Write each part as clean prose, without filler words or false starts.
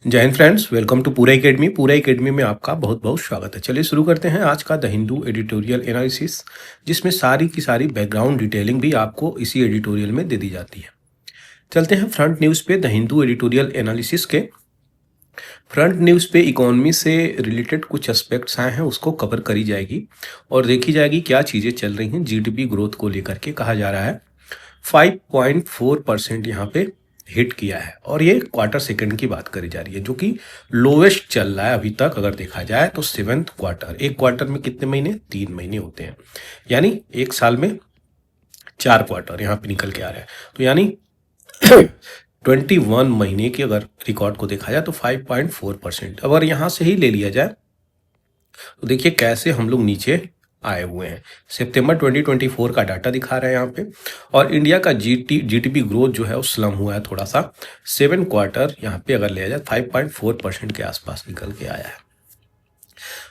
जय Hind friends, welcome to पूरा academy. पूरा एकेडमी में आपका बहुत बहुत स्वागत है। चलिए शुरू करते हैं आज का द हिंदू एडिटोरियल एनालिसिस, जिसमें सारी की सारी बैकग्राउंड डिटेलिंग भी आपको इसी एडिटोरियल में दे दी जाती है। चलते हैं फ्रंट न्यूज़ पे। द हिंदू एडिटोरियल एनालिसिस के फ्रंट न्यूज़ पे इकोनॉमी से रिलेटेड कुछ एस्पेक्ट्स आए हैं, उसको कवर करी जाएगी और देखी जाएगी क्या चीज़ें चल रही हैं। जीडीपी ग्रोथ को लेकर के कहा जा रहा है 5.4% यहाँ पे हिट किया है और ये क्वार्टर सेकंड की बात करी जा रही है, जो कि लोवेस्ट चल रहा है अभी तक। अगर देखा जाए तो सेवेंथ क्वार्टर, एक क्वार्टर में कितने महीने? 3 महीने होते हैं, यानी एक साल में 4 क्वार्टर यहाँ पे निकल के आ रहा है। तो यानी 21 महीने की अगर रिकॉर्ड को देखा जाए तो 5.4%। अगर यहाँ से ही ले लिया जाए तो देखिए कैसे हम लोग नीचे आए हुए हैं। सितंबर 2024 का डाटा दिखा रहा है यहाँ पे, और इंडिया का जीडीपी ग्रोथ जो है वो स्लम हुआ है थोड़ा सा। 7 क्वार्टर यहाँ पे अगर लिया जाए 5.4% के आसपास निकल के आया है।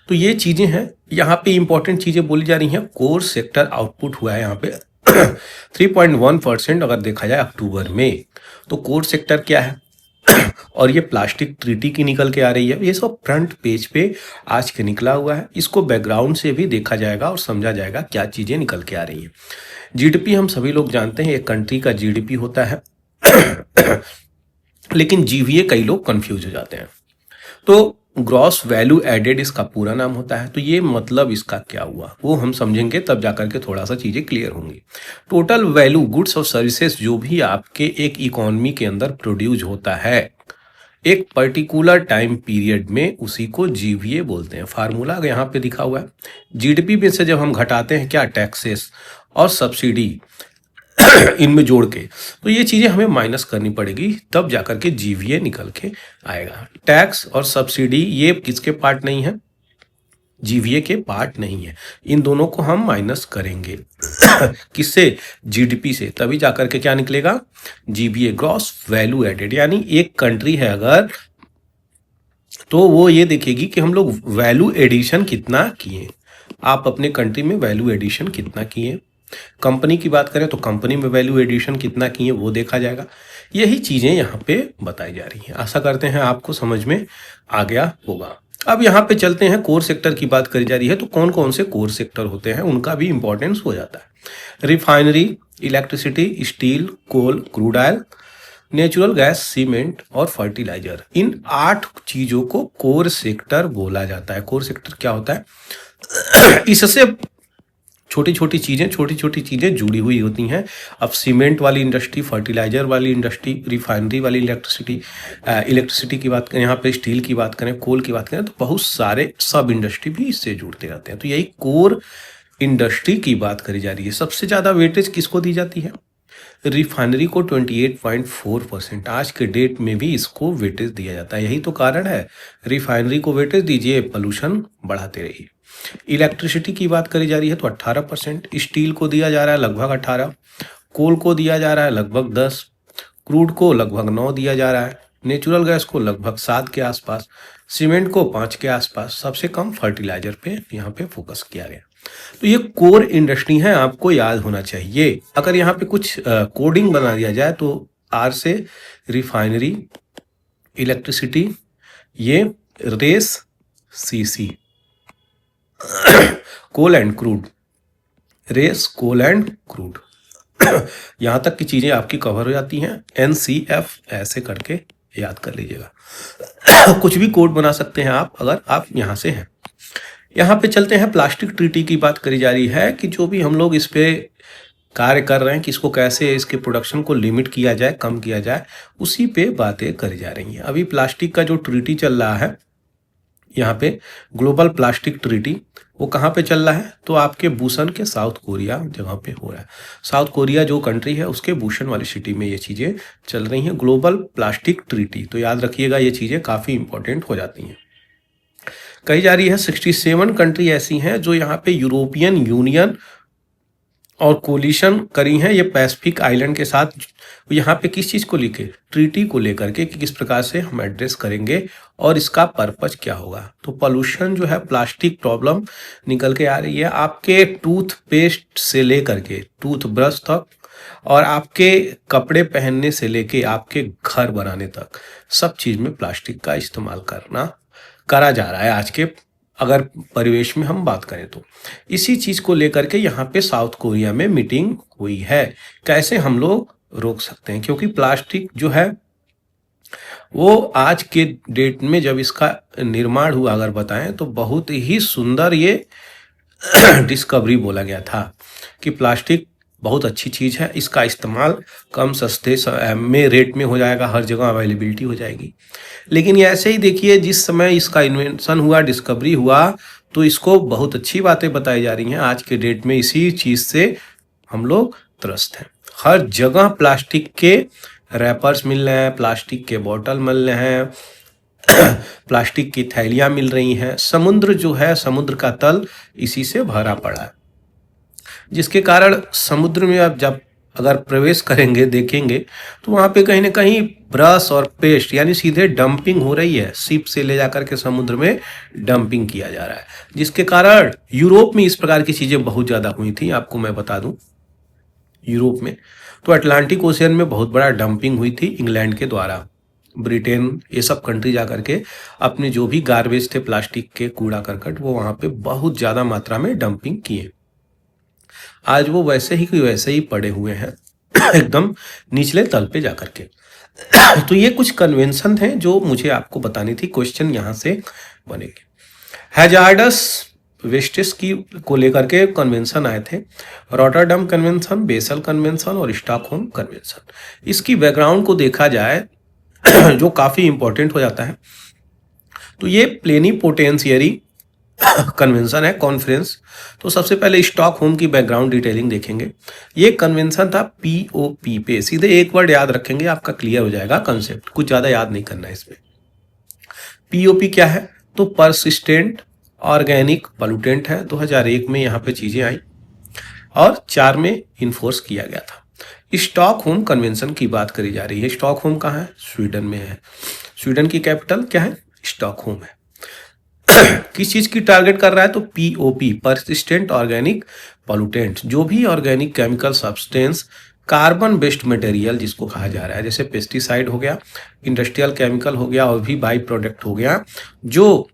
तो ये चीज़ें हैं यहाँ पे, इंपॉर्टेंट चीज़ें बोली जा रही हैं। कोर सेक्टर आउटपुट हुआ है यहाँ पे 3.1% अगर देखा जाए अक्टूबर में। तो कोर सेक्टर क्या है और ये प्लास्टिक ट्रीटी की निकल के आ रही है। ये सब फ्रंट पेज पे आज के निकला हुआ है। इसको बैकग्राउंड से भी देखा जाएगा और समझा जाएगा क्या चीज़ें निकल के आ रही हैं। जीडीपी हम सभी लोग जानते हैं, एक कंट्री का जीडीपी होता है लेकिन जीवीए कई लोग कंफ्यूज हो जाते हैं। तो ग्रॉस वैल्यू एडेड इसका पूरा नाम होता है। तो ये मतलब इसका क्या हुआ वो हम समझेंगे, तब जाकर के थोड़ा सा चीज़ें क्लियर होंगी। टोटल वैल्यू गुड्स और सर्विसेज जो भी आपके एक इकोनॉमी के अंदर प्रोड्यूस होता है एक पर्टिकुलर टाइम पीरियड में, उसी को जीवीए बोलते हैं। फार्मूला यहाँ पे दिखा हुआ है। जीडीपी में से जब हम घटाते हैं क्या, टैक्सेस और सब्सिडी इनमें जोड़ के, तो ये चीज़ें हमें माइनस करनी पड़ेगी, तब जाकर के जीवीए निकल के आएगा। टैक्स और सब्सिडी ये किसके पार्ट नहीं है? जीवीए के पार्ट नहीं है। इन दोनों को हम माइनस करेंगे किससे? जीडीपी से, तभी जाकर के क्या निकलेगा? GVA, gross value added. यानी एक कंट्री है अगर, तो वो ये देखेगी कि हम लोग वैल्यू एडिशन कितना किए। आप अपने कंट्री में वैल्यू एडिशन कितना किए। कंपनी की बात करें तो कंपनी में वैल्यू एडिशन कितना किए वो देखा जाएगा। यही चीज़ें यहाँ पे बताई जा रही हैं। आशा करते हैं आपको समझ में आ गया होगा। अब यहाँ पे चलते हैं, कोर सेक्टर की बात करी जा रही है तो कौन कौन से कोर सेक्टर होते हैं उनका भी इंपॉर्टेंस हो जाता है। Refinery, electricity, steel, coal, crude oil, natural gas, cement और फर्टिलाइजर, इन 8 चीज़ों को कोर सेक्टर बोला जाता है। कोर सेक्टर क्या होता है? इससे छोटी छोटी चीज़ें जुड़ी हुई होती हैं। अब सीमेंट वाली इंडस्ट्री, फर्टिलाइजर वाली इंडस्ट्री, रिफाइनरी वाली इलेक्ट्रिसिटी की बात करें, यहाँ पे स्टील की बात करें, कोल की बात करें, तो बहुत सारे सब इंडस्ट्री भी इससे जुड़ते रहते हैं। तो यही कोर इंडस्ट्री की बात करी जा रही है। सबसे ज़्यादा वेटेज किसको दी जाती है? रिफाइनरी को 28.4%। आज के डेट में भी इसको वेटेज दिया जाता है। यही तो कारण है, रिफाइनरी को वेटेज दीजिए, पोल्यूशन बढ़ाते रहिए। इलेक्ट्रिसिटी की बात करी जा रही है तो 18%। स्टील को दिया जा रहा है लगभग 18, कोल को दिया जा रहा है लगभग 10, क्रूड को लगभग 9 दिया जा रहा है, नेचुरल गैस को लगभग 7 के आसपास, सीमेंट को 5 के आसपास, सबसे कम फर्टिलाइजर पे यहाँ पे फोकस किया गया। तो ये कोर इंडस्ट्री है, आपको याद होना चाहिए। अगर यहाँ पे कुछ कोडिंग बना दिया जाए तो आर से रिफाइनरी, इलेक्ट्रिसिटी, ये RES, CC, coal and crude, RES, coal and crude यहाँ तक की चीज़ें आपकी कवर हो जाती हैं। एनसीएफ ऐसे करके याद कर लीजिएगा कुछ भी कोड बना सकते हैं आप अगर आप यहाँ से हैं। यहाँ पे चलते हैं, प्लास्टिक ट्रीटी की बात करी जा रही है कि जो भी हम लोग इस पे कार्य कर रहे हैं कि इसको कैसे, इसके प्रोडक्शन को लिमिट किया जाए, कम किया जाए, उसी पे बातें करी जा रही हैं। अभी प्लास्टिक का जो ट्रीटी चल रहा है यहाँ पे, ग्लोबल प्लास्टिक ट्रीटी, वो कहाँ पे चल रहा है? तो आपके बुसन के साउथ कोरिया जगह पे हो रहा है। साउथ कोरिया जो कंट्री है उसके बुशन वाली सिटी में ये चीज़ें चल रही हैं, ग्लोबल प्लास्टिक ट्रीटी। तो याद रखिएगा, ये चीज़ें काफ़ी इंपॉर्टेंट हो जाती हैं। कही जा रही है 67 कंट्री ऐसी हैं जो यहाँ पे यूरोपियन यूनियन और कोलिशन करी हैं, ये पैसिफिक आइलैंड के साथ। यहाँ पे किस चीज़ को लिखे? ट्रीटी को लेकर के कि किस प्रकार से हम एड्रेस करेंगे और इसका पर्पज क्या होगा। तो पोल्यूशन जो है, प्लास्टिक प्रॉब्लम निकल के आ रही है आपके टूथपेस्ट से लेकर के टूथब्रश तक, और आपके कपड़े पहनने से लेके आपके घर बनाने तक सब चीज में प्लास्टिक का इस्तेमाल करा जा रहा है आज के अगर परिवेश में हम बात करें तो। इसी चीज को लेकर के यहाँ पे साउथ कोरिया में मीटिंग हुई है, कैसे हम लोग रोक सकते हैं, क्योंकि प्लास्टिक जो है वो आज के डेट में जब इसका निर्माण हुआ अगर बताएं तो बहुत ही सुंदर ये डिस्कवरी बोला गया था कि प्लास्टिक बहुत अच्छी चीज है, इसका इस्तेमाल कम सस्ते में रेट में हो जाएगा, हर जगह अवेलेबिलिटी हो जाएगी। लेकिन ये ऐसे ही देखिए, जिस समय इसका इन्वेंशन हुआ, डिस्कवरी हुआ, तो इसको बहुत अच्छी बातें बताई जा रही हैं। आज के डेट में इसी चीज से हम लोग त्रस्त हैं। हर जगह प्लास्टिक के रैपर्स मिल रहे हैं, प्लास्टिक के बोतल मिल रहे हैं, प्लास्टिक की थैलियां मिल रही हैं। समुद्र जो है, समुद्र का तल इसी से भरा पड़ा है, जिसके कारण समुद्र में आप जब अगर प्रवेश करेंगे, देखेंगे तो वहां पे कहीं ना कहीं ब्रश और पेस्ट यानी सीधे डंपिंग हो रही है, शिप से ले जाकर के समुद्र में डंपिंग किया जा रहा है, जिसके कारण यूरोप में इस प्रकार की चीजें बहुत ज्यादा हुई थी। आपको मैं बता दूं, यूरोप में तो अटलांटिक ओशियन में बहुत बड़ा डंपिंग हुई थी इंग्लैंड के द्वारा। ब्रिटेन, ये सब कंट्री जाकर के अपने जो भी गार्बेज थे, प्लास्टिक के कूड़ा करकट, वो वहां पे बहुत ज्यादा मात्रा में डंपिंग किए। आज वो वैसे ही पड़े हुए हैं एकदम निचले तल पे जाकर के। तो ये कुछ कन्वेंशन थे जो मुझे आपको बतानी थी, क्वेश्चन यहां से बनेंगे। हैजार्डस वेस्टेज की को लेकर के कन्वेंशन आए थे, रॉटरडम कन्वेंशन, बेसल कन्वेंशन और स्टॉकहोम कन्वेंशन। इसकी बैकग्राउंड को देखा जाए जो काफी इंपॉर्टेंट हो जाता है, तो ये प्लेनिपोटेंशियरी कन्वेंशन है, कॉन्फ्रेंस। तो सबसे पहले स्टॉकहोम की बैकग्राउंड डिटेलिंग देखेंगे। ये कन्वेंशन था पीओपी पे, सीधे एक वर्ड याद रखेंगे, आपका क्लियर हो जाएगा कंसेप्ट, कुछ ज्यादा याद नहीं करना है इसमें। पीओपी क्या है, तो परसिस्टेंट ऑर्गेनिक पोल्यूटेंट है। 2001 में यहाँ पे चीजें आई और 4 में इन्फोर्स किया गया था। स्टॉकहोम कन्वेंशन की बात करी जा रही है। स्टॉकहोम कहाँ है, स्वीडन में है। स्वीडन की कैपिटल क्या है, स्टॉकहोम है। किस चीज की टारगेट कर रहा है, तो पीओपी, परसिस्टेंट ऑर्गेनिक पोल्यूटेंट, जो भी organic chemical substance, carbon based material जिसको कहा जा रहा है, जैसे पेस्टिसाइड हो गया, इंडस्ट्रियल केमिकल हो गया और भी बाई प्रोडक्ट हो गया, जो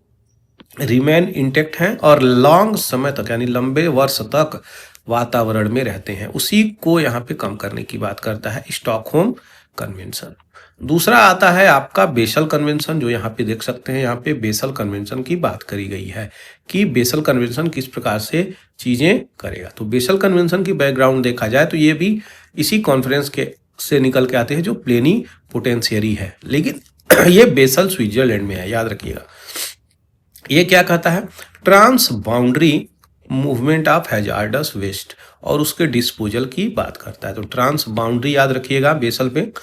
रिमेन इंटेक्ट हैं और लॉन्ग समय तक यानी लंबे वर्ष तक वातावरण में रहते हैं, उसी को यहाँ पे कम करने की बात करता है स्टॉकहोम कन्वेंशन। दूसरा आता है आपका बेसल कन्वेंशन, जो यहाँ पे देख सकते हैं, यहाँ पे बेसल कन्वेंशन की बात करी गई है कि बेसल कन्वेंशन किस प्रकार से चीजें करेगा। तो बेसल कन्वेंशन की बैकग्राउंड देखा जाए तो ये भी इसी कॉन्फ्रेंस के से निकल के आते हैं जो प्लेनिपोटेंशियरी है, लेकिन ये बेसल स्विट्जरलैंड में है, याद रखिएगा। ये क्या कहता है, trans boundary movement of hazardous waste और उसके डिस्पोजल की बात करता है। तो ट्रांस बाउंड्री याद रखिएगा बेसल पे,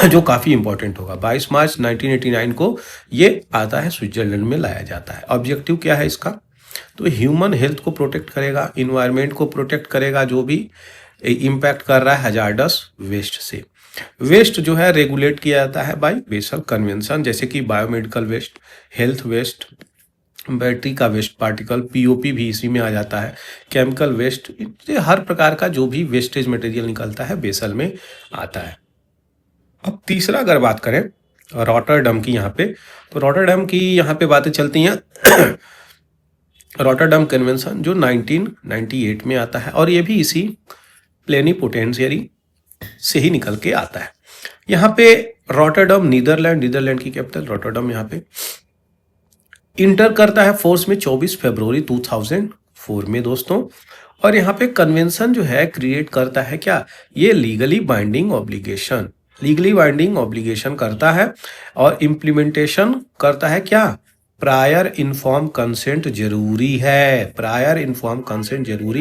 जो काफी इंपॉर्टेंट होगा। 22 मार्च 1989 को ये आता है, स्विट्जरलैंड में लाया जाता है। ऑब्जेक्टिव क्या है इसका, तो ह्यूमन हेल्थ को प्रोटेक्ट करेगा, इन्वायरमेंट को प्रोटेक्ट करेगा, जो भी इम्पैक्ट कर रहा है हैजार्डस वेस्ट से। वेस्ट जो है रेगुलेट किया जाता है बाय बेसल कन्वेंशन, जैसे कि biomedical waste, health waste, battery का वेस्ट पार्टिकल, पीओपी भी इसी में आ जाता है, केमिकल वेस्ट, हर प्रकार का जो भी वेस्टेज मटेरियल निकलता है बेसल में आता है। अब तीसरा अगर बात करें रॉटरडम की यहाँ पे, तो रॉटरडम की यहाँ पे बातें चलती हैं। रॉटरडम कन्वेंशन जो 1998 में आता है और ये भी इसी प्लेनिपोटेंशियरी से ही निकल के आता है। यहाँ पे रॉटरडम नीदरलैंड की कैपिटल रॉटरडम यहाँ पे इंटर करता है फोर्स में 24 फरवरी 2004 में दोस्तों। और यहाँ पे कन्वेंशन जो है क्रिएट करता है क्या, ये लीगली बाइंडिंग ऑब्लिगेशन करता है और इम्प्लीमेंटेशन करता है क्या, प्रायर इन्फॉर्म कंसेंट जरूरी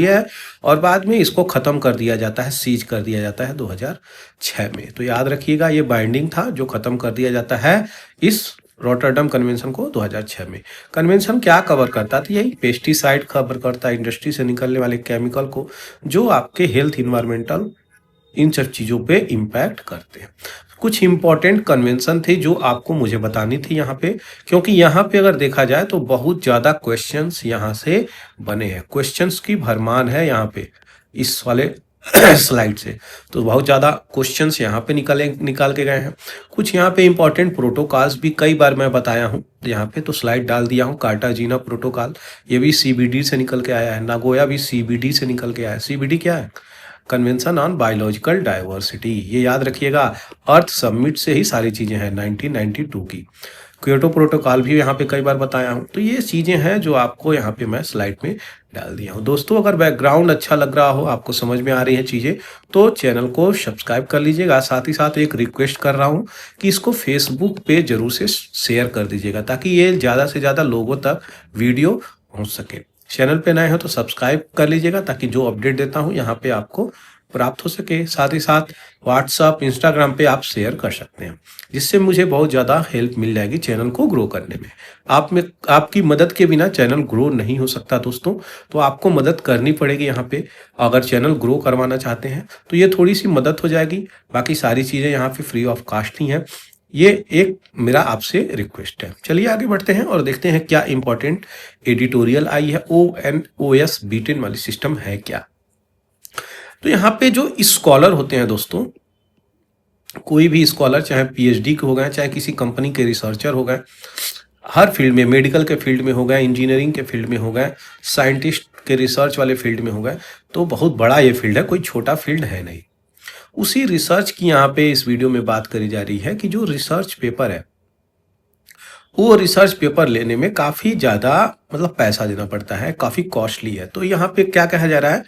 है, और बाद में इसको खत्म कर दिया जाता है, सीज कर दिया जाता है 2006 में। तो याद रखिएगा ये बाइंडिंग था जो खत्म कर दिया जाता है इस रॉटरडम कन्वेंशन को 2006 में। कन्वेंशन क्या कवर करता था, यही पेस्टिसाइड कवर करता है, इंडस्ट्री से निकलने वाले केमिकल को जो आपके हेल्थ, इन्वायरमेंटल, इन सब चीजों पे इम्पैक्ट करते हैं। कुछ इंपॉर्टेंट कन्वेंशन थे जो आपको मुझे बतानी थी यहाँ पे, क्योंकि यहाँ पे अगर देखा जाए तो बहुत ज्यादा क्वेश्चंस यहाँ से बने हैं, क्वेश्चंस की भरमार है यहाँ पे इस वाले स्लाइड से। तो बहुत ज़्यादा क्वेश्चंस यहाँ पे निकाल के गए हैं। कुछ यहाँ पे इंपॉर्टेंट प्रोटोकॉल्स भी कई बार मैं बताया हूँ यहाँ पे, तो स्लाइड डाल दिया हूँ। कार्टाजीना प्रोटोकॉल, ये भी सीबीडी से निकल के आया है। नागोया भी सीबीडी से निकल के आया है। सीबीडी क्या है? कन्वेंशन ऑन बायोलॉजिकल डाइवर्सिटी, ये याद रखिएगा। अर्थ समिट से ही सारी चीज़ें हैं 1992 की। क्योटो प्रोटोकॉल भी यहाँ पे कई बार बताया हूँ। तो ये चीज़ें हैं जो आपको यहाँ पे मैं स्लाइड में डाल दिया हूँ। दोस्तों, अगर बैकग्राउंड अच्छा लग रहा हो, आपको समझ में आ रही है चीज़ें, तो चैनल को सब्सक्राइब कर लीजिएगा। साथ ही साथ एक रिक्वेस्ट कर रहा हूँ कि इसको फेसबुक पे जरूर से शेयर कर दीजिएगा, ताकि ये ज़्यादा से ज़्यादा लोगों तक वीडियो पहुँच सके। चैनल पे नए हो तो सब्सक्राइब कर लीजिएगा, ताकि जो अपडेट देता हूँ यहाँ पे आपको प्राप्त हो सके। साथ ही साथ व्हाट्सअप, इंस्टाग्राम पे आप शेयर कर सकते हैं, जिससे मुझे बहुत ज़्यादा हेल्प मिल जाएगी चैनल को ग्रो करने में। आपकी मदद के बिना चैनल ग्रो नहीं हो सकता दोस्तों, तो आपको मदद करनी पड़ेगी यहाँ पे। अगर चैनल ग्रो करवाना चाहते हैं तो ये थोड़ी सी मदद हो जाएगी। बाकी सारी चीज़ें यहाँ पे फ्री ऑफ कास्ट ही हैं। ये एक मेरा आपसे रिक्वेस्ट है। चलिए आगे बढ़ते हैं और देखते हैं क्या इंपॉर्टेंट एडिटोरियल आई है। ONOS B10 वाली सिस्टम है क्या। तो यहाँ पे जो स्कॉलर होते हैं दोस्तों, कोई भी स्कॉलर, चाहे PhD के हो गए, चाहे किसी कंपनी के रिसर्चर हो गए, हर फील्ड में, मेडिकल के फील्ड में हो गए, इंजीनियरिंग के फील्ड में हो गए, साइंटिस्ट के रिसर्च वाले फील्ड में हो गए, तो बहुत बड़ा ये फील्ड है, कोई छोटा फील्ड है नहीं। उसी रिसर्च की यहाँ पे इस वीडियो में बात करी जा रही है कि जो रिसर्च पेपर है, वो रिसर्च पेपर लेने में काफ़ी ज़्यादा मतलब पैसा देना पड़ता है, काफ़ी कॉस्टली है। तो यहाँ पे क्या कहा जा रहा है,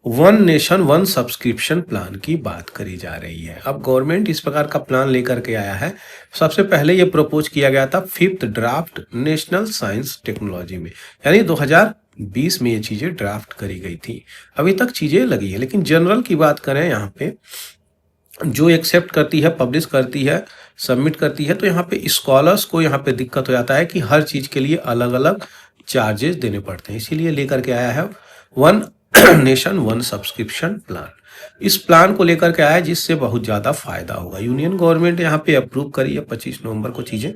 one nation one subscription plan की बात करी जा रही है। अब गवर्नमेंट इस प्रकार का प्लान लेकर के आया है। सबसे पहले ये प्रपोज किया गया था 5th draft national science technology में, यानी 2020 में ये चीज़ें ड्राफ्ट करी गई थी। अभी तक चीज़ें लगी है, लेकिन जनरल की बात करें यहाँ पे, जो एक्सेप्ट करती है, पब्लिश करती है, सबमिट करती है, तो यहाँ पे स्कॉलर्स को यहाँ पे दिक्कत हो जाता है कि हर चीज़ के लिए अलग अलग चार्जेस देने पड़ते हैं। इसीलिए लेकर के आया है one nation one subscription plan. इस प्लान को लेकर के आया जिससे बहुत ज़्यादा फायदा होगा। यूनियन गवर्नमेंट यहाँ पे अप्रूव करी है 25 नवंबर को चीज़ें,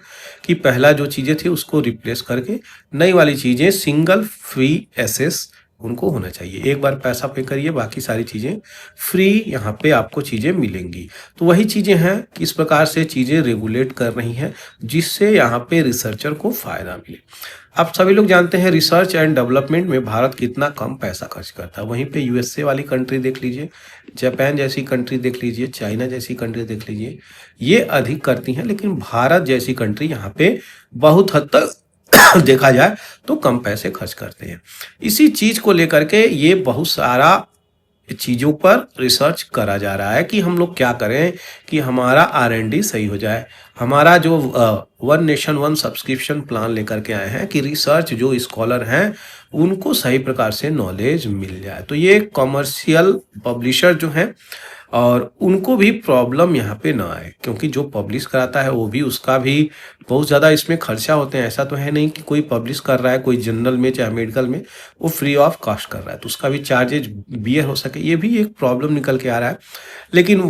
कि पहला जो चीज़ें थी उसको रिप्लेस करके नई वाली चीज़ें सिंगल फ्री एसेस उनको होना चाहिए। एक बार पैसा पे करिए, बाकी सारी चीज़ें फ्री यहाँ पे आपको चीज़ें मिलेंगी। तो वही चीज़ें हैं कि इस प्रकार से चीज़ें रेगुलेट कर रही हैं, जिससे यहाँ पे रिसर्चर को फ़ायदा मिले। आप सभी लोग जानते हैं रिसर्च एंड डेवलपमेंट में भारत कितना कम पैसा खर्च करता है। वहीं पे USA वाली कंट्री देख लीजिए, जापान जैसी कंट्री देख लीजिए, चाइना जैसी कंट्री देख लीजिए, ये अधिक करती हैं। लेकिन भारत जैसी कंट्री यहाँ पे बहुत हद तक देखा जाए तो कम पैसे खर्च करते हैं। इसी चीज़ को लेकर के ये बहुत सारा चीज़ों पर रिसर्च करा जा रहा है कि हम लोग क्या करें कि हमारा R&D सही हो जाए। हमारा जो one nation one subscription plan लेकर के आए हैं कि रिसर्च जो स्कॉलर हैं उनको सही प्रकार से नॉलेज मिल जाए। तो ये कमर्शियल पब्लिशर जो हैं और उनको भी प्रॉब्लम यहाँ पे ना आए, क्योंकि जो पब्लिश कराता है वो भी, उसका भी बहुत ज़्यादा इसमें खर्चा होते हैं। ऐसा तो है नहीं कि कोई पब्लिश कर रहा है, कोई जनरल में चाहे मेडिकल में, वो फ्री ऑफ कॉस्ट कर रहा है, तो उसका भी चार्जेज बियर हो सके, ये भी एक प्रॉब्लम निकल के आ रहा है। लेकिन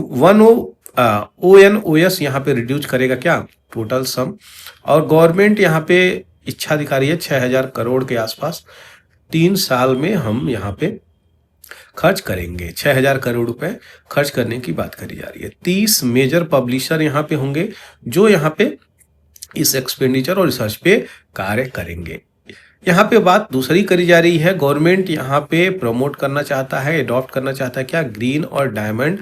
ONOS यहाँ पे रिड्यूस करेगा क्या, टोटल सम, और गवर्नमेंट यहाँ पे इच्छा दिखा रही है 6000 करोड़ के आसपास 3 साल में हम यहाँ पे खर्च करेंगे। 6000 करोड़ रुपए खर्च करने की बात करी जा रही है। 30 मेजर पब्लिशर यहाँ पे होंगे जो यहाँ पे इस एक्सपेंडिचर और रिसर्च पे कार्य करेंगे। यहाँ पे बात दूसरी करी जा रही है, गवर्नमेंट यहाँ पे प्रमोट करना चाहता है, अडॉप्ट करना चाहता है क्या, ग्रीन और डायमंड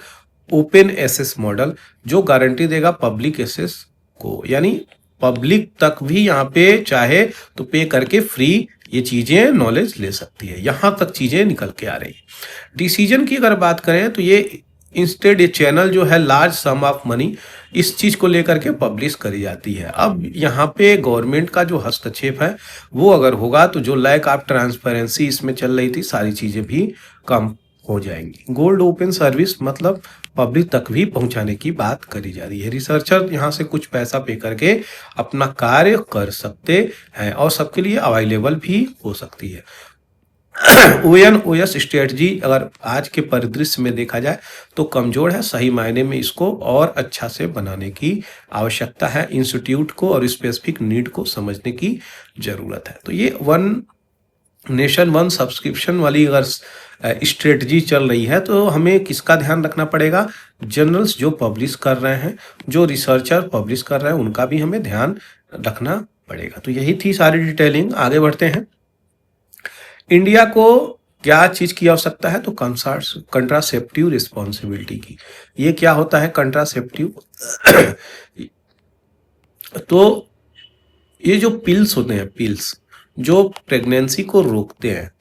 ओपन एसेस मॉडल, जो गारंटी देगा पब्लिक एसेस को, यानी पब्लिक तक भी यहाँ पे चाहे तो पे करके फ्री ये चीज़ें नॉलेज ले सकती है। यहाँ तक चीज़ें निकल के आ रही हैं। डिसीजन की अगर बात करें तो ये इंस्टेड ये चैनल जो है लार्ज सम ऑफ मनी इस चीज़ को लेकर के पब्लिश करी जाती है। अब यहाँ पे गवर्नमेंट का जो हस्तक्षेप है वो अगर होगा तो जो लैक ऑफ ट्रांसपेरेंसी इसमें चल रही थी, सारी चीज़ें भी कम हो जाएंगी। गोल्ड ओपन सर्विस मतलब पब्लिक तक भी पहुंचाने की बात करी जा रही है। रिसर्चर यहाँ से कुछ पैसा पे करके अपना कार्य कर सकते हैं और सबके लिए अवेलेबल भी हो सकती है। ONOS स्ट्रेटजी अगर आज के परिदृश्य में देखा जाए तो कमजोर है, सही मायने में इसको और अच्छा से बनाने की आवश्यकता है। इंस्टीट्यूट को और स्पेसिफिक नीड को समझने की जरूरत है। तो ये वन नेशन वन सब्सक्रिप्शन वाली अगर स्ट्रेटजी चल रही है तो हमें किसका ध्यान रखना पड़ेगा? जर्नल्स जो पब्लिश कर रहे हैं, जो रिसर्चर पब्लिश कर रहे हैं, उनका भी हमें ध्यान रखना पड़ेगा। तो यही थी सारी डिटेलिंग। आगे बढ़ते हैं। इंडिया को क्या चीज की आवश्यकता है? तो कंट्रासेप्टिव रिस्पॉन्सिबिलिटी की। ये क्या होता है कंट्रासेप्टिव? तो ये जो पिल्स होते हैं, पिल्स जो प्रेगनेंसी को रोकते हैं,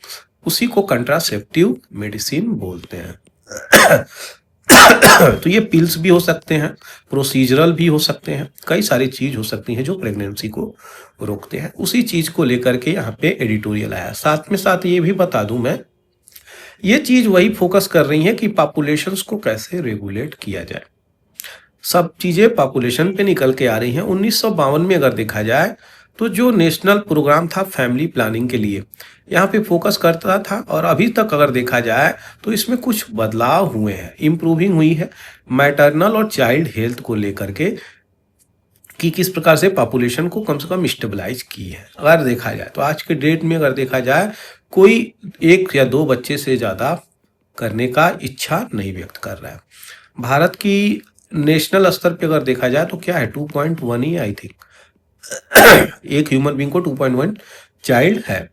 उसी को कंट्रासेप्टिव मेडिसिन बोलते हैं। तो ये पिल्स भी हो सकते हैं, प्रोसीजरल भी हो सकते हैं, कई सारी चीज हो सकती हैं जो प्रेगनेंसी को रोकते हैं। उसी चीज को लेकर के यहाँ पे एडिटोरियल आया। साथ में साथ ये भी बता दूं मैं, ये चीज वही फोकस कर रही है कि पॉपुलेशंस को कैसे रेगुलेट किया जाए। सब चीजें पॉपुलेशन पे निकल के आ रही हैं। 1952 में अगर देखा जाए तो जो नेशनल प्रोग्राम था फैमिली प्लानिंग के लिए, यहाँ पे फोकस करता था, और अभी तक अगर देखा जाए तो इसमें कुछ बदलाव हुए हैं, इम्प्रूविंग हुई है मैटरनल और चाइल्ड हेल्थ को लेकर के, कि किस प्रकार से पॉपुलेशन को कम से कम स्टेबलाइज की है। अगर देखा जाए तो आज के डेट में अगर देखा जाए, कोई 1 या 2 बच्चे से ज़्यादा करने का इच्छा नहीं व्यक्त कर रहा है। भारत की नेशनल स्तर पे अगर देखा जाए तो क्या है, 2.1 ही आई थिंक। एक ह्यूमन बींग को 2.1 चाइल्ड है।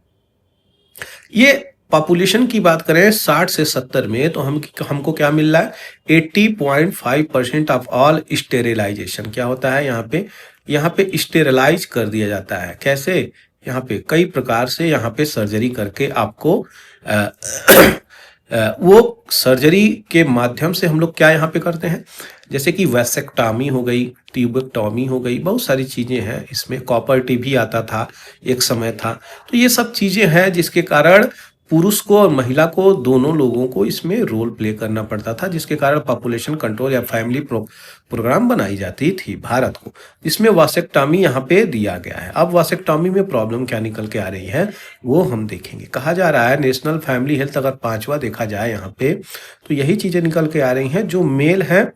ये पॉपुलेशन की बात करें 60 से 70 में, तो हमको क्या मिल रहा है? 80.5% ऑफ ऑल स्टेरिलाइजेशन। क्या होता है यहाँ पे स्टेरिलाइज कर दिया जाता है। कैसे? यहाँ पे कई प्रकार से यहाँ पे सर्जरी करके आपको वो सर्जरी के माध्यम से हम लोग क्या यहाँ पे करते हैं, जैसे कि वैसेक्टॉमी हो गई, ट्यूबेक्टॉमी हो गई, बहुत सारी चीजें हैं इसमें। कॉपर टी भी आता था, एक समय था। तो ये सब चीजें हैं जिसके कारण पुरुष को और महिला को, दोनों लोगों को इसमें रोल प्ले करना पड़ता था, जिसके कारण पॉपुलेशन कंट्रोल या फैमिली प्रोग्राम बनाई जाती थी भारत को, जिसमें वासेक्टॉमी यहाँ पे दिया गया है। अब वासेक्टॉमी में प्रॉब्लम क्या निकल के आ रही है वो हम देखेंगे। कहा जा रहा है नेशनल फैमिली हेल्थ अगर 5वां देखा जाए यहाँ पे, तो यही चीजें निकल के आ रही हैं। जो मेल है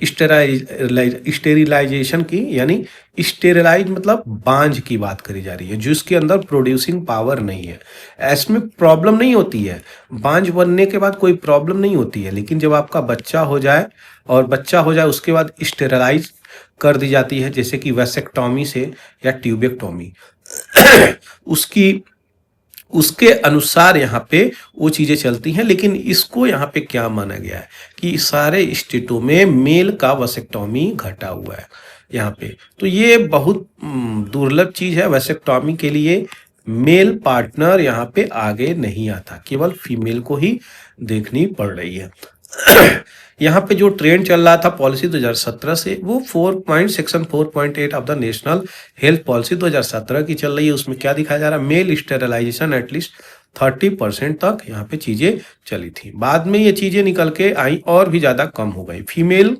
स्टेरिलाइजेशन की, यानी स्टेरिलाइज मतलब बांझ की बात करी जा रही है, जिसके अंदर प्रोड्यूसिंग पावर नहीं है। इसमें प्रॉब्लम नहीं होती है, बांझ बनने के बाद कोई प्रॉब्लम नहीं होती है, लेकिन जब आपका बच्चा हो जाए उसके बाद स्टेरिलाइज कर दी जाती है, जैसे कि वैसेक्टॉमी से या ट्यूबेक्टॉमी। उसके अनुसार यहाँ पे वो चीजें चलती हैं। लेकिन इसको यहाँ पे क्या माना गया है कि सारे स्टेटों में मेल का वैसेक्टॉमी घटा हुआ है यहाँ पे। तो ये बहुत दुर्लभ चीज है। वैसेक्टॉमी के लिए मेल पार्टनर यहाँ पे आगे नहीं आता, केवल फीमेल को ही देखनी पड़ रही है। यहाँ पे जो ट्रेंड चल रहा था पॉलिसी 2017 से, वो section 4.8 of the national health policy 2017 की चल रही है। उसमें क्या दिखाया जा रहा है, मेल स्टेरिलाइजेशन एटलीस्ट 30% तक यहाँ पे चीजें चली थी। बाद में ये चीजें निकल के आई और भी ज्यादा कम हो गई। फीमेल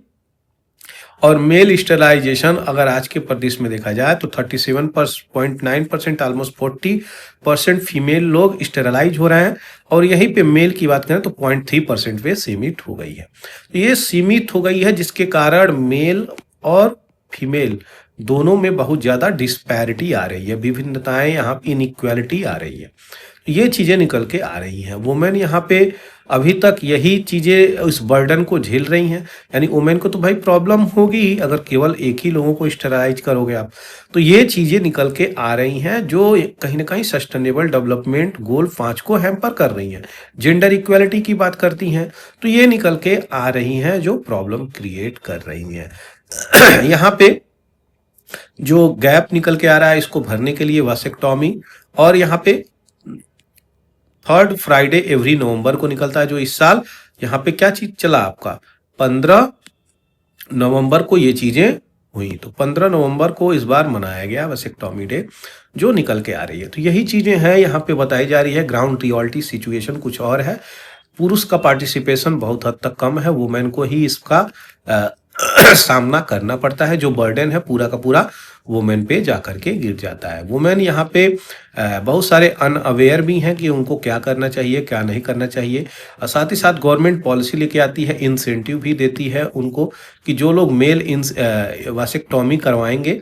और मेल स्टेरिलाइजेशन अगर आज के प्रदेश में देखा जाए तो 37.9%, ऑलमोस्ट 40% फीमेल लोग स्टेरिलाइज हो रहे हैं, और यहीं पे मेल की बात करें तो 0.3% पे सीमित हो गई है। तो ये सीमित हो गई है, जिसके कारण मेल और फीमेल दोनों में बहुत ज्यादा डिस्पैरिटी आ रही है, विभिन्नताएं, यहाँ इनइक्वालिटी आ रही है। ये चीजें निकल के आ रही हैं। वुमेन यहाँ पे अभी तक यही चीजें उस बर्डन को झेल रही हैं। यानी वुमेन को तो भाई प्रॉब्लम होगी अगर केवल एक ही लोगों को स्टेरिलाइज करोगे आप। तो ये चीजें निकल के आ रही हैं जो कहीं ना कहीं सस्टेनेबल डेवलपमेंट गोल 5 को हैम्पर कर रही हैं। जेंडर इक्वालिटी की बात करती हैं, तो ये निकल के आ रही हैं जो प्रॉब्लम क्रिएट कर रही हैं। यहाँ पे जो गैप निकल के आ रहा है, इसको भरने के लिए वासेक्टॉमी, और यहाँ पे 3rd फ्राइडे एवरी नवंबर को निकलता है, जो इस साल यहाँ पे क्या चीज चला आपका 15 नवंबर को ये चीजें हुई। तो 15 नवंबर को इस बार मनाया गया वासेक्टॉमी डे, जो निकल के आ रही है। तो यही चीजें हैं यहाँ पे बताई जा रही है। ग्राउंड रियलिटी सिचुएशन कुछ और है। पुरुष का पार्टिसिपेशन बहुत हद तक कम है, वुमेन को ही इसका सामना करना पड़ता है। जो बर्डन है पूरा का पूरा वुमेन पे जाकर के गिर जाता है। वुमेन यहाँ पे बहुत सारे अनअवेयर भी हैं कि उनको क्या करना चाहिए, क्या नहीं करना चाहिए। और साथ ही साथ गवर्नमेंट पॉलिसी लेके आती है, इंसेंटिव भी देती है उनको कि जो लोग मेल वासेक्टॉमी करवाएंगे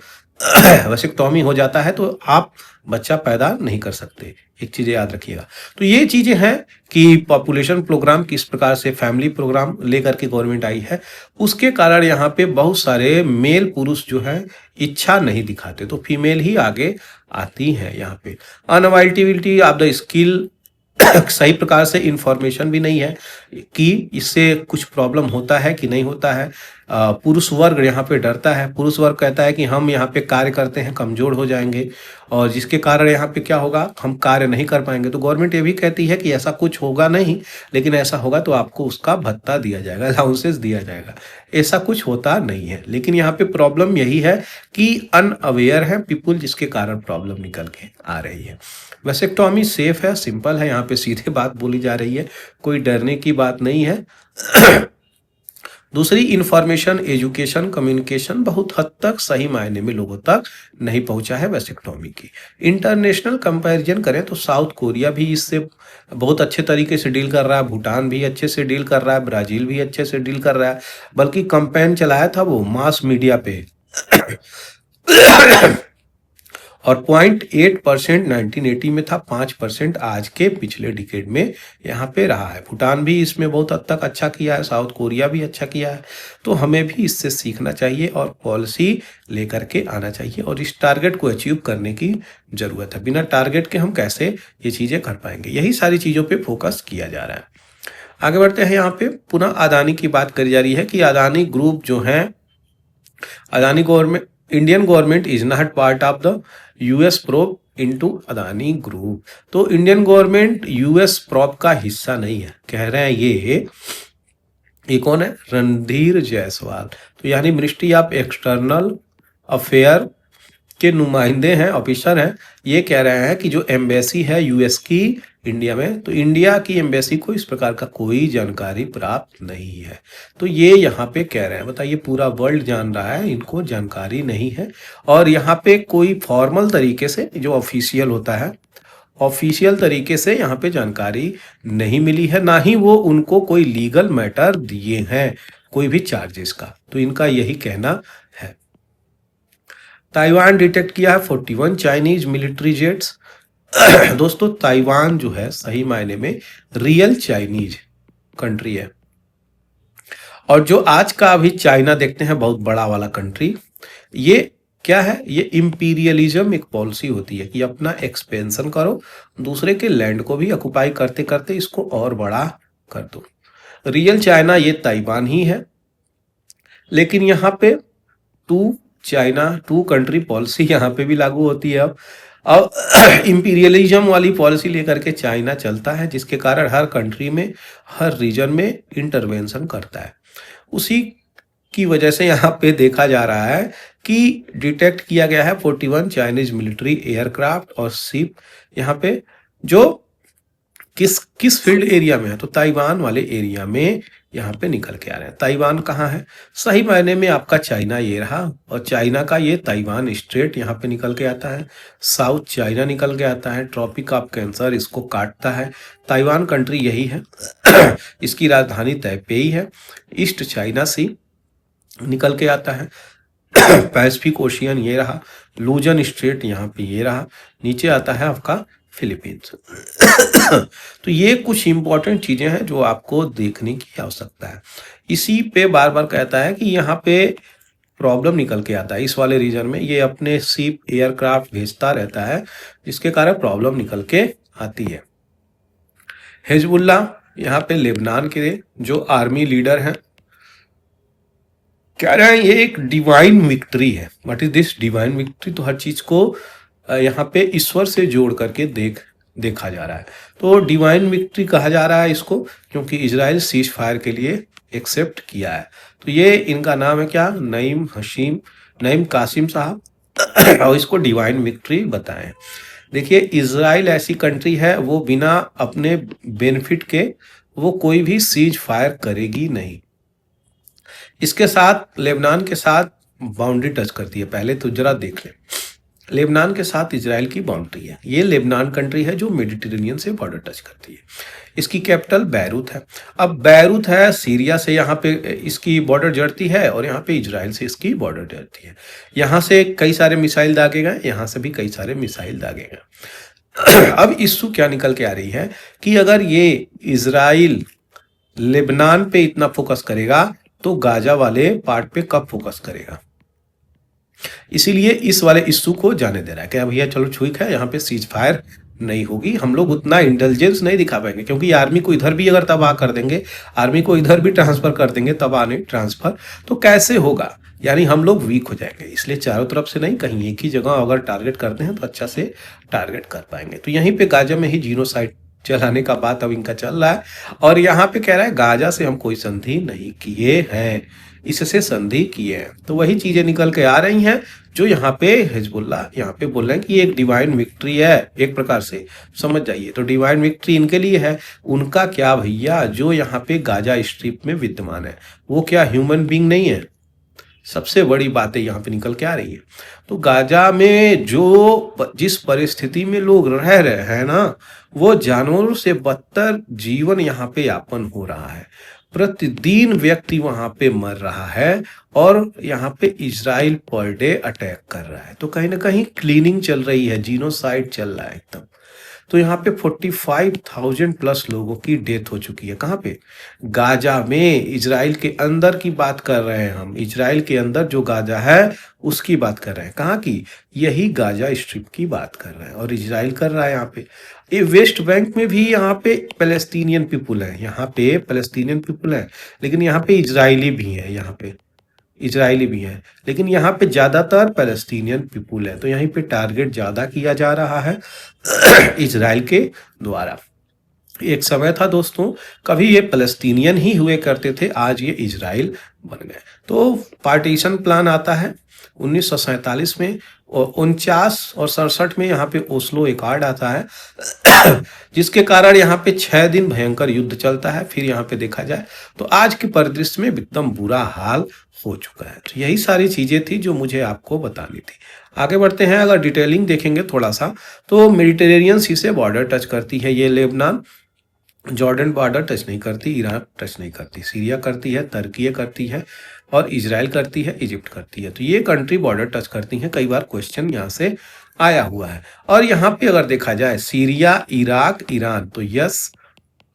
वैसेक्टॉमी हो जाता है तो आप बच्चा पैदा नहीं कर सकते। एक चीज़ याद रखिएगा। तो ये चीज़ें हैं कि पॉपुलेशन प्रोग्राम किस प्रकार से फैमिली प्रोग्राम लेकर के गवर्नमेंट आई है, उसके कारण यहाँ पे बहुत सारे मेल पुरुष जो हैं इच्छा नहीं दिखाते, तो फीमेल ही आगे आती हैं यहाँ पे। अनअवेलेबिलिटी ऑफ द स्किल, सही प्रकार से इंफॉर्मेशन भी नहीं है कि इससे कुछ प्रॉब्लम होता है कि नहीं होता है। पुरुष वर्ग यहाँ पे डरता है, पुरुष वर्ग कहता है कि हम यहाँ पे कार्य करते हैं कमजोर हो जाएंगे और जिसके कारण यहाँ पे क्या होगा, हम कार्य नहीं कर पाएंगे। तो गवर्नमेंट ये भी कहती है कि ऐसा कुछ होगा नहीं, लेकिन ऐसा होगा तो आपको उसका भत्ता दिया जाएगा, अलाउंसेस दिया जाएगा। ऐसा कुछ होता नहीं है, लेकिन यहाँ पे प्रॉब्लम यही है कि अनअवेयर है पीपुल, जिसके कारण प्रॉब्लम निकल के आ रही है। वैसेक्टॉमी सेफ है, सिंपल है, यहाँ पे सीधे बात बोली जा रही है, कोई डरने की बात नहीं है। दूसरी, इंफॉर्मेशन, एजुकेशन, कम्युनिकेशन बहुत हद तक सही मायने में लोगों तक नहीं पहुंचा है वैसेक्टॉमी की। इंटरनेशनल कंपैरिजन करें तो साउथ कोरिया भी इससे बहुत अच्छे तरीके से डील कर रहा है, भूटान भी अच्छे से डील कर रहा है, ब्राजील भी अच्छे से डील कर रहा है, बल्कि कैंपेन चलाया था वो मास मीडिया पे। और 0.8% 1980 में था, 5% आज के पिछले डिकेड में यहाँ पे रहा है। भूटान भी इसमें बहुत हद तक अच्छा किया है, साउथ कोरिया भी अच्छा किया है। तो हमें भी इससे सीखना चाहिए और पॉलिसी लेकर के आना चाहिए और इस टारगेट को अचीव करने की जरूरत है। बिना टारगेट के हम कैसे ये चीज़ें कर पाएंगे, यही सारी चीज़ों पर फोकस किया जा रहा है। आगे बढ़ते हैं। यहाँ पे पुनः अदानी की बात करी जा रही है कि अदानी ग्रुप जो है, Adani government, Indian government is not part of the US probe into Adani group. तो इंडियन गवर्नमेंट यूएस प्रोब का हिस्सा नहीं है, कह रहे हैं ये कौन है, रणधीर जायसवाल। तो यानी मिनिस्ट्री ऑफ एक्सटर्नल अफेयर के नुमाइंदे हैं, ऑफिसर हैं। ये कह रहे हैं कि जो एम्बेसी है यूएस की इंडिया में, तो इंडिया की एम्बेसी को इस प्रकार का कोई जानकारी प्राप्त नहीं है। तो ये यहाँ पे कह रहे हैं, बताइए, पूरा वर्ल्ड जान रहा है, इनको जानकारी नहीं है। और यहाँ पे कोई फॉर्मल तरीके से जो ऑफिशियल होता है, ऑफिशियल तरीके से यहाँ पे जानकारी नहीं मिली है, ना ही वो उनको कोई लीगल मैटर दिए हैं कोई भी चार्जेस का। तो इनका यही कहना है। ताइवान डिटेक्ट किया है 41 चाइनीज मिलिट्री जेट्स। दोस्तों, ताइवान जो है सही मायने में रियल चाइनीज कंट्री है। और जो आज का अभी चाइना देखते हैं, बहुत बड़ा वाला कंट्री, ये क्या है, ये इंपीरियलिज्म एक पॉलिसी होती है कि अपना एक्सपेंशन करो, दूसरे के लैंड को भी ऑक्युपाई करते करते इसको और बड़ा कर दो। रियल चाइना ये ताइवान ही है, लेकिन यहाँ पे टू कंट्री पॉलिसी यहाँ पे भी लागू होती है अब इंपीरियलिज्म वाली पॉलिसी लेकर के चाइना चलता है, जिसके कारण हर कंट्री में, हर रीजन में इंटरवेंशन करता है। उसी की वजह से यहाँ पे देखा जा रहा है कि डिटेक्ट किया गया है 41 चाइनीज मिलिट्री एयरक्राफ्ट और शिप, यहाँ पे जो किस फील्ड एरिया में है, तो ताइवान वाले एरिया में यहाँ पे निकल के आ रहे हैं। ताइवान कहाँ है, सही मायने में आपका चाइना ये रहा, और चाइना का ये ताइवान स्ट्रेट यहाँ पे निकल के आता है, साउथ चाइना निकल के आता है, ट्रॉपिक ऑफ कैंसर इसको काटता है। ताइवान कंट्री यही है। इसकी राजधानी तैपेई है। ईस्ट चाइना सी निकल के आता है। पैसिफिक ओशियन ये रहा, लूजन स्ट्रेट यहाँ पे ये रहा, नीचे आता है आपका फिलीपींस। तो ये कुछ इंपॉर्टेंट चीजें हैं जो आपको देखने की आवश्यकता है। इसी पे बार बार कहता है कि यहाँ पे प्रॉब्लम निकल के आता है, इस वाले रीजन में ये अपने शिप एयरक्राफ्ट भेजता रहता है, जिसके कारण प्रॉब्लम निकल के आती है। हिजबुल्ला यहाँ पे लेबनान के जो आर्मी लीडर हैं, कह रहे हैं ये एक डिवाइन विक्ट्री है। What is this divine victory, तो हर चीज को यहाँ पे ईश्वर से जोड़ करके देखा जा रहा है। तो डिवाइन विक्ट्री कहा जा रहा है इसको, क्योंकि इजराइल सीज फायर के लिए एक्सेप्ट किया है। तो ये इनका नाम है क्या, नईम कासिम साहब, और इसको डिवाइन विक्ट्री बताएं। देखिए, इजराइल ऐसी कंट्री है, वो बिना अपने बेनिफिट के वो कोई भी सीज फायर करेगी नहीं। इसके साथ लेबनान के साथ बाउंड्री टच करती है, पहले तो जरा देख लें। लेबनान के साथ इजराइल की बाउंड्री है। ये लेबनान कंट्री है जो मेडिटेरेनियन से बॉर्डर टच करती है। इसकी कैपिटल बैरूत है। अब बैरूत है, सीरिया से यहाँ पे इसकी बॉर्डर जड़ती है और यहाँ पे इजराइल से इसकी बॉर्डर जड़ती है। यहाँ से कई सारे मिसाइल दागे गए, यहाँ से भी कई सारे मिसाइल दागे गए। अब इश्यू क्या निकल के आ रही है कि अगर ये इजराइल लेबनान पे इतना फोकस करेगा तो गाजा वाले पार्ट पे कब फोकस करेगा। इसीलिए इस वाले इश्यू को जाने दे रहा है कि भैया चलो ठीक है, यहाँ पे सीज फायर नहीं होगी, हम लोग उतना इंटेलिजेंस नहीं दिखा पाएंगे, क्योंकि आर्मी को इधर भी अगर तबाह कर देंगे, आर्मी को इधर भी ट्रांसफर कर देंगे, तबाह नहीं ट्रांसफर, तो कैसे होगा, यानी हम लोग वीक हो जाएंगे। इसलिए चारों तरफ से नहीं, कहीं एक ही जगह अगर टारगेट करते हैं तो अच्छा से टारगेट कर पाएंगे। तो यहीं पे गाजा में ही जीनोसाइड चलाने का बात अब इनका चल रहा है और यहाँ पे कह रहा है गाजा से हम कोई संधि नहीं किए हैं, इससे संधि किए हैं। तो वही चीजें निकल के आ रही हैं जो यहाँ पे हिजबुल्लाह यहाँ पे बोल रहे हैं कि एक डिवाइन विक्ट्री है, एक प्रकार से समझ जाइए। तो डिवाइन विक्ट्री इनके लिए है, उनका क्या भैया, जो यहाँ पे गाजा स्ट्रिप में विद्यमान है वो क्या ह्यूमन बींग नहीं है। सबसे बड़ी बातें यहाँ पे निकल के आ रही है। तो गाजा में जो जिस परिस्थिति में लोग रह रहे हैं ना, वो जानवरों से बदतर जीवन यहाँ पे यापन हो रहा है। प्रतिदिन व्यक्ति वहां पे मर रहा है और यहाँ पे इजराइल पर डे अटैक कर रहा है। तो कहीं ना कहीं क्लीनिंग चल रही है, जीनोसाइड चल रहा है एकदम। तो यहाँ पे 45,000 प्लस लोगों की डेथ हो चुकी है। कहाँ पे? गाजा में। इजराइल के अंदर की बात कर रहे हैं हम, इजराइल के अंदर जो गाजा है उसकी बात कर रहे हैं। कहाँ की? यही गाजा स्ट्रिप की बात कर रहे हैं और इजराइल कर रहा है यहाँ पे। ये वेस्ट बैंक में भी यहाँ पे पैलेस्टीनियन पीपुल है, यहाँ पे पैलेस्टीनियन पीपुल है, लेकिन यहाँ पे इजरायली भी है, यहाँ पे इजरायली भी है, लेकिन यहाँ पे ज्यादातर पैलेस्टीनियन पीपुल है। तो यहीं पे टारगेट ज्यादा किया जा रहा है इजराइल के द्वारा। एक समय था दोस्तों, कभी ये पैलेस्टीनियन ही हुए करते थे, आज ये इजराइल बन गए। तो पार्टीशन प्लान आता है 1947 में और 49 और 67 में यहाँ पे ओस्लो एकॉर्ड आता है जिसके कारण यहाँ पे 6 दिन भयंकर युद्ध चलता है। फिर यहाँ पे देखा जाए तो आज के परिदृश्य में एकदम बुरा हाल हो चुका है। तो यही सारी चीजें थी जो मुझे आपको बतानी थी। आगे बढ़ते हैं, अगर डिटेलिंग देखेंगे थोड़ा सा तो मेडिटेरेनियन सी से बॉर्डर टच करती है ये लेबनान, जॉर्डन बॉर्डर टच नहीं करती, ईरान टच नहीं करती, सीरिया करती है, तुर्की करती है और इजराइल करती है, इजिप्ट करती है। तो ये कंट्री बॉर्डर टच करती हैं। कई बार क्वेश्चन यहाँ से आया हुआ है। और यहाँ पे अगर देखा जाए सीरिया, इराक, ईरान, तो यस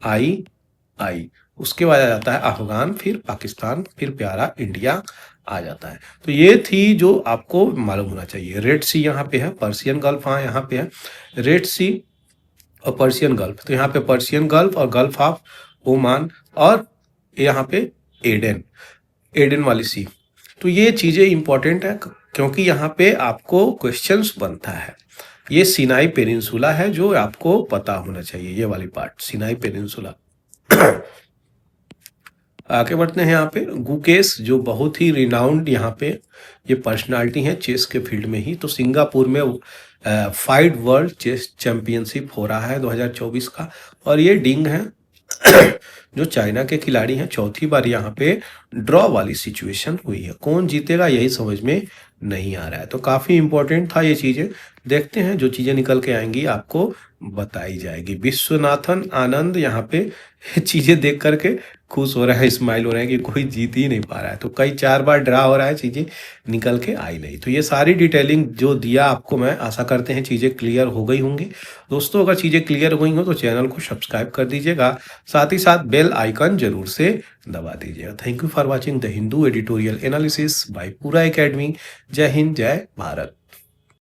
आई, उसके बाद आ जाता है अफगान, फिर पाकिस्तान, फिर प्यारा इंडिया आ जाता है। तो ये थी जो आपको मालूम होना चाहिए। रेड सी यहाँ पे है, पर्सियन गल्फ हाँ यहाँ पे है, रेड सी और पर्शियन गल्फ। तो यहाँ पे पर्शियन गल्फ और गल्फ ऑफ ओमान और यहाँ पे एडन वाली सी। तो ये चीजें इंपॉर्टेंट है क्योंकि यहाँ पे आपको क्वेश्चंस बनता है। ये सिनाई पेनिनसुला है जो आपको पता होना चाहिए, ये वाली पार्ट सिनाई पेनिनसुला। आगे बढ़ते हैं यहाँ पे गुकेश, जो बहुत ही रिनाउंड यहाँ पे ये पर्सनालिटी है चेस के फील्ड में ही। तो सिंगापुर में फाइड वर्ल्ड चेस चैंपियनशिप हो रहा है 2024 का और ये डिंग है जो चाइना के खिलाड़ी हैं। चौथी बार यहाँ पे ड्रॉ वाली सिचुएशन हुई है, कौन जीतेगा यही समझ में नहीं आ रहा है। तो काफी इंपॉर्टेंट था ये चीजें। देखते हैं जो चीजें निकल के आएंगी आपको बताई जाएगी। विश्वनाथन आनंद यहाँ पे चीजें देख करके खुश हो रहा है, स्माइल हो रहा है कि कोई जीत ही नहीं पा रहा है। तो कई 4 बार ड्रा हो रहा है, चीजें निकल के आई नहीं। तो ये सारी डिटेलिंग जो दिया आपको, मैं आशा करते हैं चीजें क्लियर हो गई होंगी। दोस्तों अगर चीजें क्लियर हो गई हो तो चैनल को सब्सक्राइब कर दीजिएगा, साथ ही साथ बेल आइकन जरूर से दबा दीजिएगा। Thank you for watching the Hindu editorial analysis bye पूरा एकेडमी। जय हिंद, जय भारत।